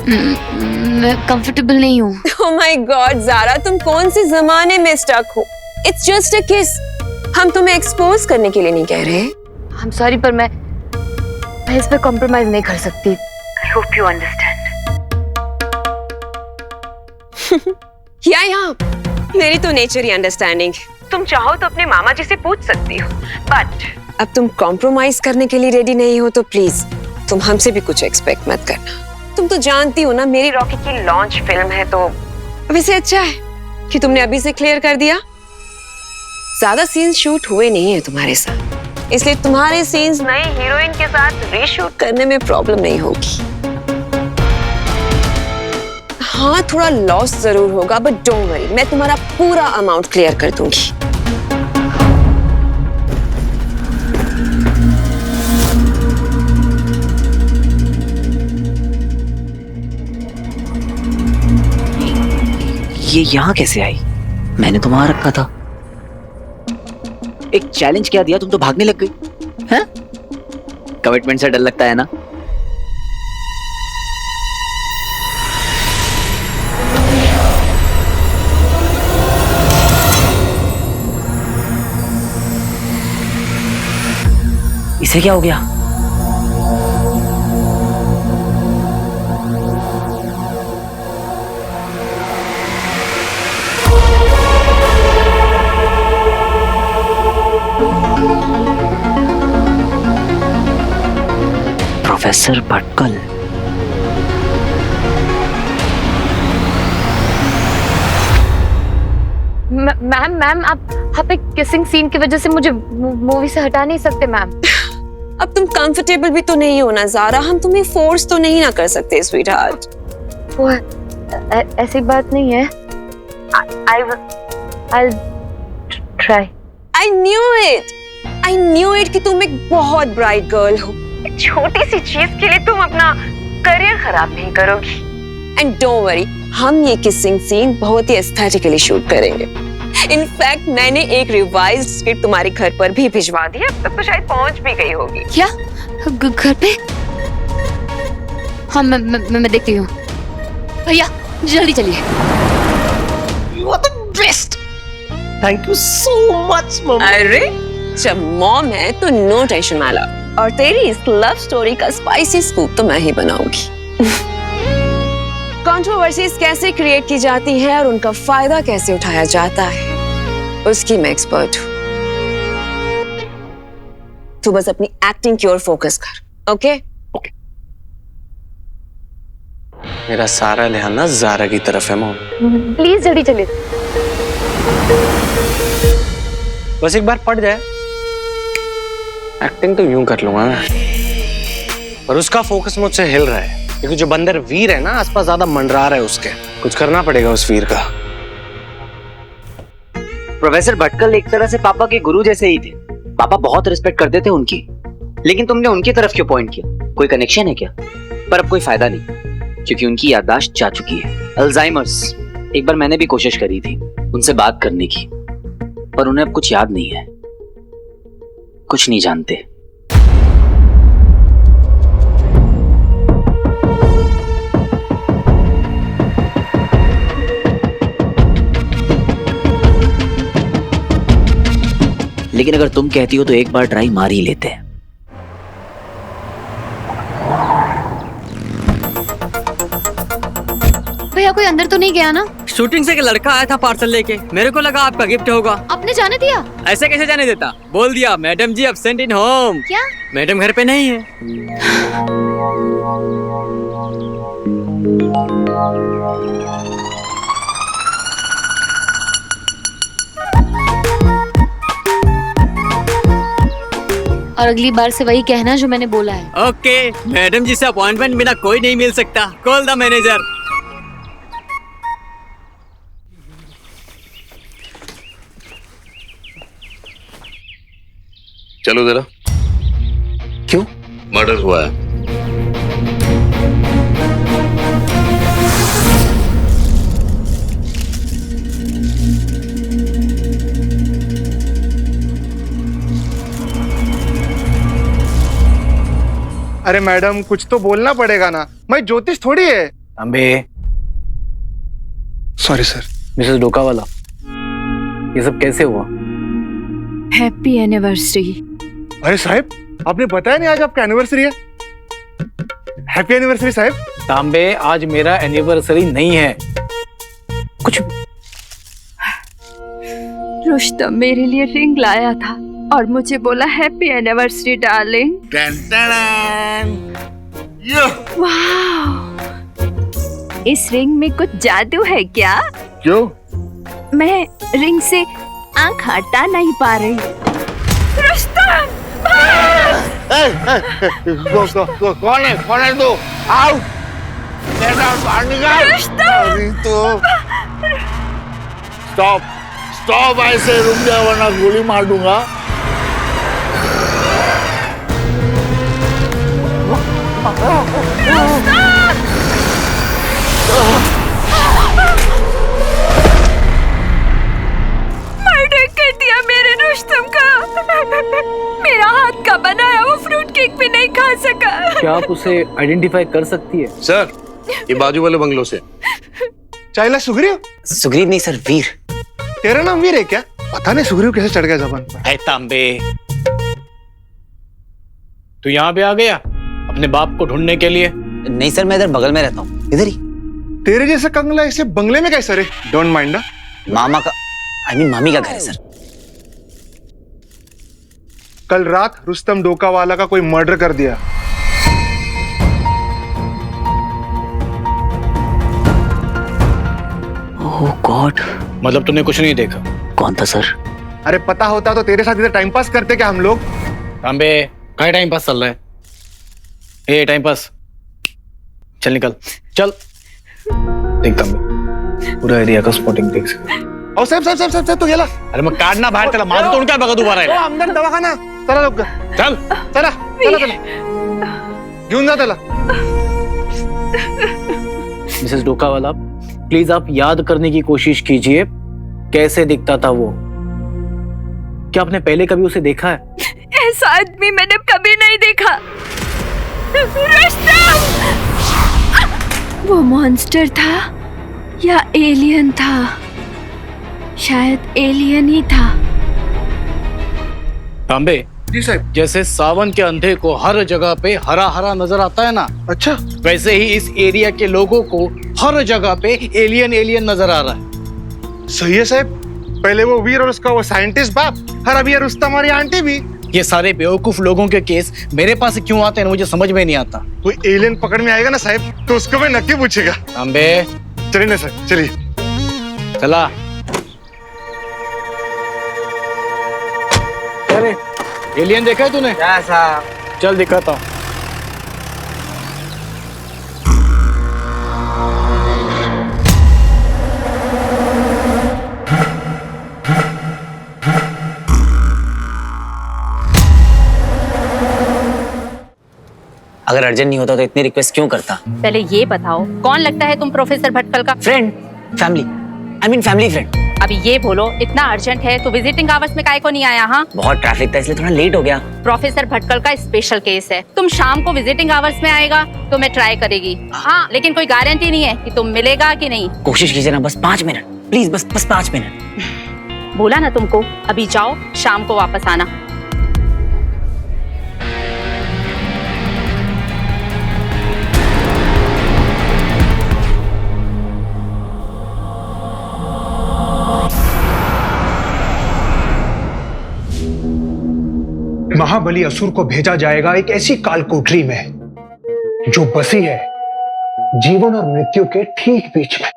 मैं कंफर्टेबल नहीं हूँ।
Oh my God, ज़ारा, तुम कौन से जमाने में स्टक हो? It's just a kiss। हम तुम्हें एक्सपोज करने के लिए नहीं कह रहे।
I'm sorry, पर मैं इस पे कॉम्प्रोमाइज नहीं कर सकती। I hope you understand।
या मेरी तो नेचर ही अंडरस्टैंडिंग। तुम चाहो तो अपने मामा जी से पूछ सकती हो, बट अब तुम कॉम्प्रोमाइज करने के लिए रेडी नहीं हो तो प्लीज तुम हमसे भी कुछ एक्सपेक्ट मत करना। तुम तो जानती हो ना मेरी रॉकी की लॉन्च फिल्म है, तो वैसे अच्छा है कि तुमने अभी से क्लियर कर दिया। ज्यादा सीन्स शूट हुए नहीं है तुम्हारे साथ, इसलिए तुम्हारे सीन्स नई हीरोइन के साथ रीशूट करने में प्रॉब्लम नहीं होगी। हाँ, थोड़ा लॉस जरूर होगा, बट डोंट वरी, मैं तुम्हारा पूरा अमाउंट क्लियर कर दूंगी।
ये यहाँ कैसे आई? मैंने तो वहां रखा था। एक चैलेंज क्या दिया, तुम तो भागने लग गई हैं? कमिटमेंट से डर लगता है ना? इसे क्या हो गया? प्रोफेसर भटकल।
मैम आप एक किसिंग सीन की वजह से मुझे मूवी से हटा नहीं सकते मैम।
अब तुम कंफर्टेबल भी तो नहीं हो ना ज़ारा, हम तुम्हें फोर्स तो नहीं ना कर सकते स्वीट हार्ट।
वो ऐसी बात नहीं है। I'll try.
I knew it कि तुम एक बहुत ब्राइट गर्ल हो। छोटी सी चीज के लिए तुम अपना करियर खराब नहीं करोगी। एंड डोंट वरी, हम ये किसिंग सीन बहुत ही एस्थेटिकली शूट करेंगे। इनफैक्ट मैंने एक रिवाइज्ड स्क्रिप्ट तुम्हारे घर पर भी भिजवा दी है, तब तो शायद पहुंच भी गई होगी।
क्या घर पे? हाँ मैं देखती हूँ। भैया जल्दी चलिए।
You are the best. Thank you so much, mom. अरे जब मॉम है तो नो टेंशन माला, और तेरी इस लव स्टोरी का स्पाइसी स्कूप तो मैं ही बनाऊंगी। कंट्रोवर्सीज कैसे क्रिएट की जाती है और उनका फायदा कैसे उठाया जाता है, उसकी मैं एक्सपर्ट हूँ। तू बस अपनी एक्टिंग की ओर फोकस कर, ओके?
मेरा सारा ध्यान ना ज़ारा की तरफ है मॉम।
प्लीज जल्दी चलिए।
बस एक बार पड़ जाए, एक्टिंग तो यूं कर लूंगा मैं, पर उसका फोकस मुझसे हिल रहा है क्योंकि जो बंदर वीर है ना आसपास ज्यादा मंडरा रहा है उसके। कुछ करना पड़ेगा उस वीर का।
प्रोफेसर भटकल एक तरह से पापा के गुरु जैसे ही थे। पापा बहुत रिस्पेक्ट करते थे उनकी, लेकिन तुमने उनकी तरफ क्यों पॉइंट किया? कोई कनेक्शन है क्या? पर अब कोई फायदा नहीं, क्योंकि उनकी याददाश्त जा चुकी है, अल्जाइमर्स। एक बार मैंने भी कोशिश करी थी उनसे बात करने की, पर उन्हें अब कुछ याद नहीं है, कुछ नहीं जानते। लेकिन अगर तुम कहती हो तो एक बार ट्राई मार ही लेते हैं।
भैया कोई अंदर तो नहीं गया ना?
शूटिंग से एक लड़का आया था पार्सल लेके, मेरे को लगा आपका गिफ्ट होगा।
आपने जाने दिया?
ऐसे कैसे जाने देता? बोल दिया madam ji absent in home.
क्या?
मैडम घर पे नहीं है।
और अगली बार से वही कहना जो मैंने बोला है।
ओके, मैडम जी से अपॉइंटमेंट बिना कोई नहीं मिल सकता। Call the manager.
चलो जरा।
क्यों?
मर्डर हुआ है।
अरे मैडम कुछ तो बोलना पड़ेगा ना, मैं ज्योतिष थोड़ी है।
अबे
सॉरी सर।
मिसेस डोकावाला, ये सब कैसे हुआ?
Happy anniversary.
अरे साहब आपने बताया नहीं आज आपका एनिवर्सरी है। हैप्पी एनिवर्सरी साहब।
तांबे आज मेरा एनिवर्सरी नहीं है। कुछ
रुस्तम मेरे लिए रिंग लाया था और मुझे बोला हैप्पी एनिवर्सरी डार्लिंग। वाह, इस रिंग में कुछ जादू है क्या?
क्यों?
मैं रिंग से आंख हटा नहीं पा रही। रुस्तम!
कौन है तू? आओ बाहर निकाल। स्टॉप ऐसे रुक जा वरना गोली मार दूंगा।
क्या आप उसे आइडेंटिफाई कर सकती है?
सर, ये बाजू वाले बंगलों से।
चाइला सुग्रीव?
सुग्रीव नहीं सर, वीर।
तेरा नाम वीर है क्या? पता नहीं सुग्रीव कैसे चढ़ गया जबान पर।
है तांबे, तू यहाँ पे आ गया अपने बाप को ढूंढने के लिए?
नहीं सर, मैं इधर बगल में रहता हूँ, इधर ही।
तेरे जैसा कंगला इसे बंगले में कैसे रे? Don't mind.
मामा का, आई मीन मामी का घर है सर।
कल रात रुस्तम डोकावाला का कोई मर्डर कर दिया।
ओह गॉड।
मतलब तूने कुछ नहीं देखा?
कौन था सर?
अरे पता होता तो तेरे साथ इधर टाइम पास करते क्या हम लोग?
तांबे, क्या टाइम पास चल रहा है? ए टाइम पास, चल निकल, चल। देख तांबे, पूरा एरिया का स्पॉटिंग देख सकते।
ओ साहब तो गेला।
अरे मग काढना बाहेर त्याला, माझं तोंड काय बघत उभा राहिला?
आमदार दवाखाना, चला लवकर
चल
चला चला चला, घेऊन जा त्याला।
मिसेस डोकावाला, प्लीज आप याद करने की कोशिश कीजिए कैसे दिखता था वो। क्या आपने पहले कभी उसे देखा है?
ऐसा आदमी मैंने कभी नहीं देखा। रुस्तम! वो मॉन्स्टर था या एलियन था? शायद एलियन ही था।
तांबे
जी साहब।
जैसे सावन के अंधे को हर जगह पे हरा हरा नजर आता है ना,
अच्छा
वैसे ही इस एरिया के लोगों को हर जगह पे एलियन एलियन नजर आ रहा है।
सही है साहब, पहले वो वीर और उसका वो साइंटिस्ट बाप, और अभी ये रुस्तम और ये आंटी भी।
ये सारे बेवकूफ लोगों के केस मेरे पास क्यों आते हैं मुझे समझ में नहीं आता।
कोई एलियन पकड़ में आएगा ना साहब तो उसको मैं नक्की पूछेगा।
तांबे
चलिए ना सर, चलिए।
चला। अरे एलियन देखा है तूने? चल दिखाता हूँ।
अगर अर्जेंट नहीं होता तो इतनी रिक्वेस्ट क्यों करता?
पहले ये बताओ, कौन लगता है तुम प्रोफेसर भटकल का?
Friend, family, I mean family friend.
अभी ये बोलो, इतना अर्जेंट है तो विजिटिंग आवर्स में काहे को नहीं आया? हाँ,
बहुत ट्रैफिक था इसलिए थोड़ा लेट हो गया।
प्रोफेसर भटकल का स्पेशल केस है, तुम शाम को विजिटिंग आवर्स में आएगा तो मैं ट्राई करेगी। हाँ, लेकिन कोई गारंटी नहीं है कि तुम मिलेगा कि नहीं।
कोशिश कीजिए ना, बस 5 मिनट प्लीज, बस 5 मिनट।
बोला ना तुमको, अभी जाओ, शाम को वापस आना।
महाबली असुर को भेजा जाएगा एक ऐसी काल कोठरी में जो बसी है जीवन और मृत्यु के ठीक बीच में।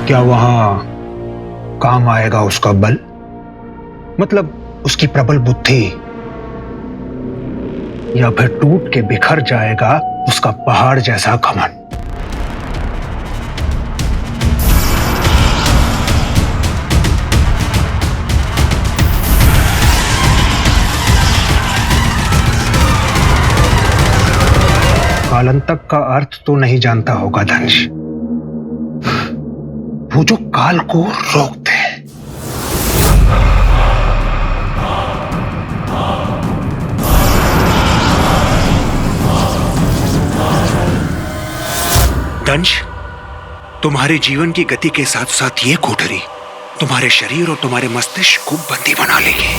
क्या वहां काम आएगा उसका बल, मतलब उसकी प्रबल बुद्धि, या फिर टूट के बिखर जाएगा उसका पहाड़ जैसा घमंड? कालांतक का अर्थ तो नहीं जानता होगा धनुष, वो जो काल को रोकते हैं। दंश, तुम्हारे जीवन की गति के साथ साथ ये कोठरी तुम्हारे शरीर और तुम्हारे मस्तिष्क को बंदी बना लेगी।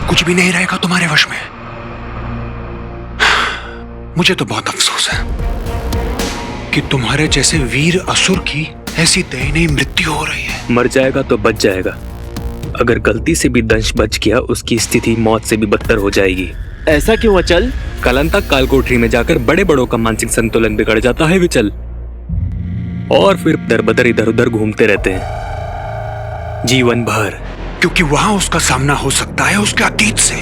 कुछ भी नहीं रहेगा तुम्हारे वश में। मुझे तो बहुत अफसोस है कि तुम्हारे जैसे वीर असुर की ऐसी दयनीय मृत्यु हो रही है।
मर जाएगा तो बच जाएगा,
अगर गलती से भी दंश बच गया, उसकी स्थिति मौत से भी बदतर हो जाएगी।
ऐसा क्यों अचल?
कलंतक कालकोठरी में जाकर बड़े बड़ों का मानसिक संतुलन बिगड़ जाता है विचल, और फिर दर बदर इधर उधर घूमते रहते हैं जीवन भर।
क्योंकि वहां उसका सामना हो सकता है उसके अतीत से,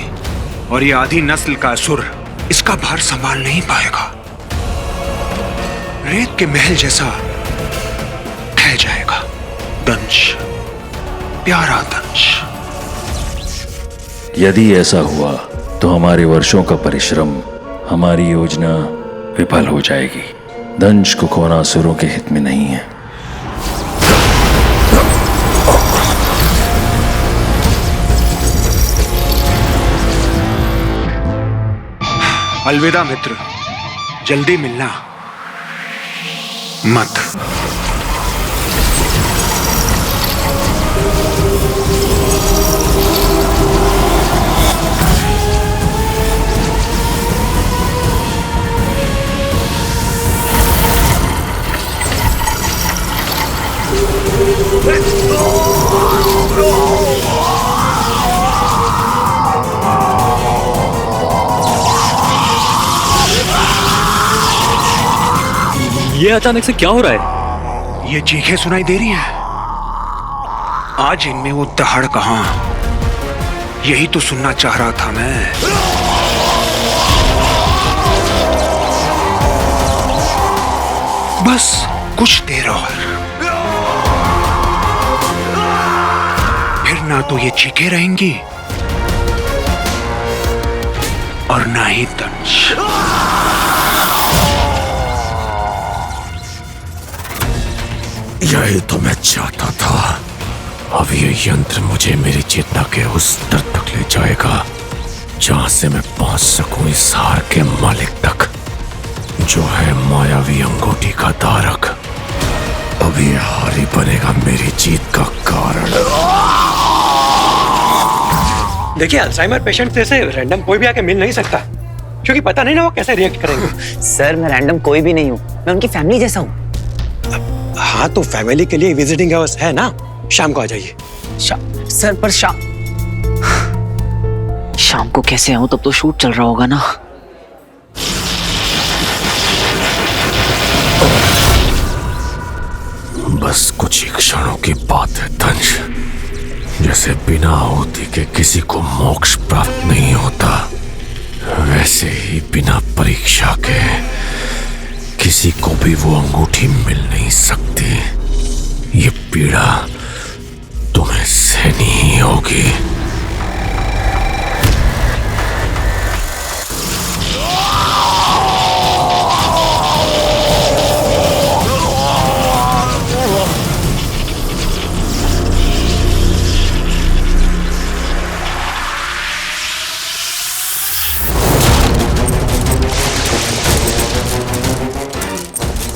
और ये आधी नस्ल का असुर इसका भार संभाल नहीं पाएगा। रेत के महल जैसा ढह जाएगा दंश, प्यारा दंश।
यदि ऐसा हुआ तो हमारे वर्षों का परिश्रम, हमारी योजना विफल हो जाएगी। दंश को खोना असुरों के हित में नहीं है।
अलविदा मित्र, जल्दी मिलना मत।
ये अचानक से क्या हो रहा है?
ये चीखें सुनाई दे रही हैं। आज इनमें वो दहाड़ कहां? यही तो सुनना चाह रहा था मैं। बस कुछ देर और, फिर ना तो ये चीखें रहेंगी और ना ही दंश।
यही तो मैं चाहता था। अब ये यंत्र मुझे मेरी चेतना के उस स्तर तक ले जाएगा जहां से मैं पहुंच सकूं इस हार के मालिक तक, जो है मायावी अंगूठी का धारक। अब ये हार ही बनेगा मेरी जीत का कारण।
देखिए, अल्जाइमर पेशेंट जैसे रैंडम कोई भी आके मिल नहीं सकता, क्योंकि पता नहीं ना वो कैसे रिएक्ट करेंगे।
सर, मैं रैंडम कोई भी नहीं हूँ, मैं उनकी फैमिली जैसा हूँ।
हाँ, तो फैमिली के लिए विजिटिंग आवर्स है ना, शाम को आ जाइए।
सर, पर शाम को कैसे आऊं? तब तो शूट चल रहा होगा ना।
बस कुछ ही क्षणों की बात है दंश। जैसे बिना आहुति के किसी को मोक्ष प्राप्त नहीं होता, वैसे ही बिना परीक्षा के किसी को भी वो अंगूठी मिल नहीं सकती। ये पीड़ा तुम्हें सहनी ही होगी।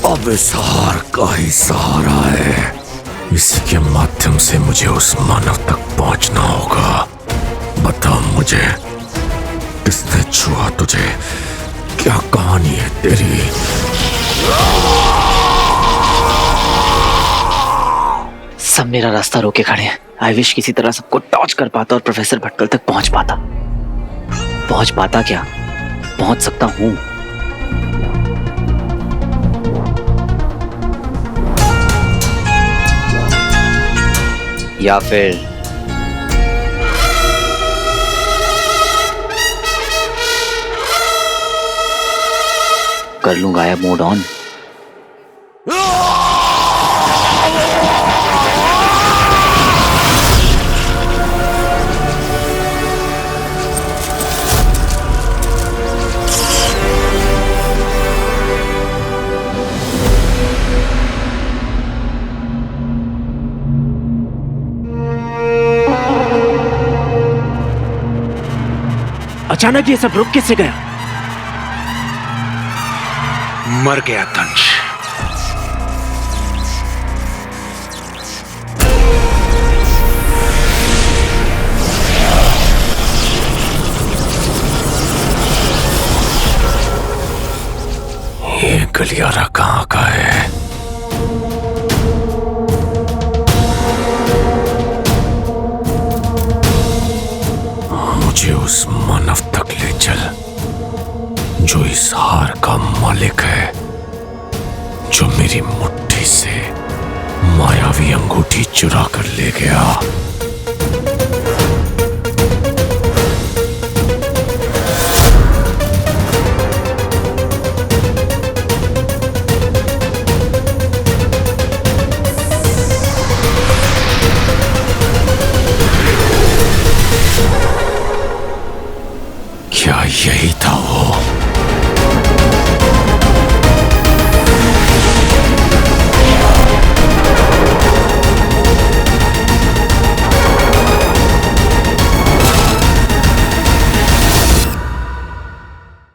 अब इस हार का ही सहारा है। इसी के माध्यम से मुझे उस मानव तक पहुंचना होगा। बता मुझे, किसने छुआ तुझे? क्या कहानी है तेरी?
सब मेरा रास्ता रोके खड़े हैं। आई विश किसी तरह सबको टॉर्च कर पाता और प्रोफेसर भटकल तक पहुंच पाता। पहुंच पाता क्या, पहुंच सकता हूं। या फिर कर लूं गायब मोड ऑन।
अचानक ये सब रुक कैसे गया?
मर गया दंश।
ये गलियारा कहाँ का है? मुझे उस मानव तक ले चल जो इस हार का मालिक है, जो मेरी मुट्ठी से मायावी अंगूठी चुरा कर ले गया। क्या यही था वो